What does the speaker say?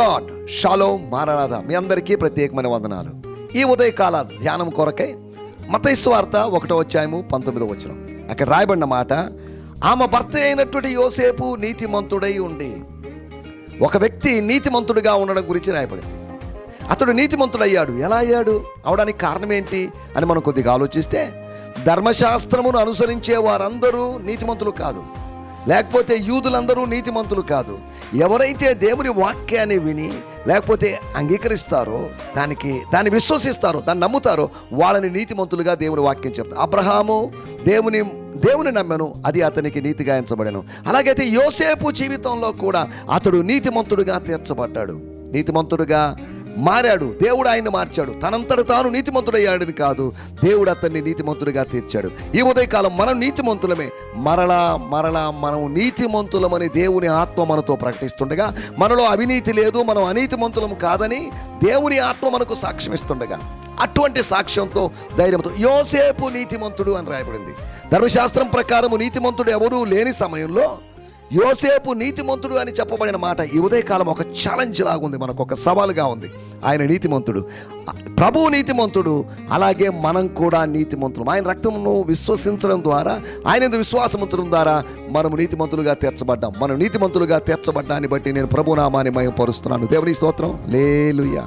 Lord shalom Maranatha. మీ అందరికీ ప్రత్యేకమైన వందనాలు. ఈ ఉదయకాల ధ్యానం కొరకై మత్తయి సువార్త 1:19 అక్కడ రాయబడిన మాట, ఆమె భర్త అయినటువంటి యోసేపు నీతిమంతుడై ఉండి. ఒక వ్యక్తి నీతిమంతుడిగా ఉండడం గురించి రాయబడింది. అతడు నీతిమంతుడయ్యాడు. ఎలా అయ్యాడు? అవడానికి కారణం ఏంటి అని మనం కొద్దిగా ఆలోచిస్తే, ధర్మశాస్త్రమును అనుసరించే వారందరూ నీతిమంతులు కాదు, లేకపోతే యూదులందరూ నీతిమంతులు కాదు. ఎవరైతే దేవుని వాక్యాన్ని విని లేకపోతే అంగీకరిస్తారో, దాన్ని విశ్వసిస్తారో, దాన్ని నమ్ముతారో, వాళ్ళని నీతిమంతులుగా దేవుని వాక్యం చెప్తారు. అబ్రహాము దేవుని నమ్మెను, అది అతనికి నీతిగా ఎంచబడెను. అలాగైతే యోసేపు జీవితంలో కూడా అతడు నీతిమంతుడుగా తీర్చబడ్డాడు, నీతిమంతుడుగా మారాడు. దేవుడు ఆయన్ని మార్చాడు. తనంతట తాను నీతిమంతుడయ్యాడని కాదు, దేవుడు అతన్ని నీతిమంతుడిగా తీర్చాడు. ఈ ఉదయకాలం మనం నీతిమంతులమే. మరలా మనం నీతిమంతులమని దేవుని ఆత్మ మనతో ప్రకటిస్తుండగా, మనలో అవినీతి లేదు, మనం అనీతిమంతులం కాదని దేవుని ఆత్మ మనకు సాక్ష్యం ఇస్తుండగా, అటువంటి సాక్ష్యంతో ధైర్యంతో యోసేపు నీతిమంతుడు అని రాయబడింది. ధర్మశాస్త్రం ప్రకారం నీతిమంతుడు ఎవరూ లేని సమయంలో యోసేపు నీతిమంతుడు అని చెప్పబడిన మాట ఈ ఉదయకాలం ఒక ఛాలెంజ్ లాగుంది, మనకు ఒక సవాలుగా ఉంది. ఆయన నీతిమంతుడు, ప్రభువు నీతిమంతుడు, అలాగే మనం కూడా నీతిమంతులు. ఆయన రక్తమును విశ్వసించడం ద్వారా, ఆయన విశ్వాసం ఉంచడం ద్వారా మనము నీతిమంతులుగా తీర్చబడ్డాం. మనం నీతిమంతులుగా తీర్చబడ్డాన్ని బట్టి నేను ప్రభునామాన్ని మహిమపరుస్తున్నాను. దేవుని స్తోత్రం. హల్లెలూయా.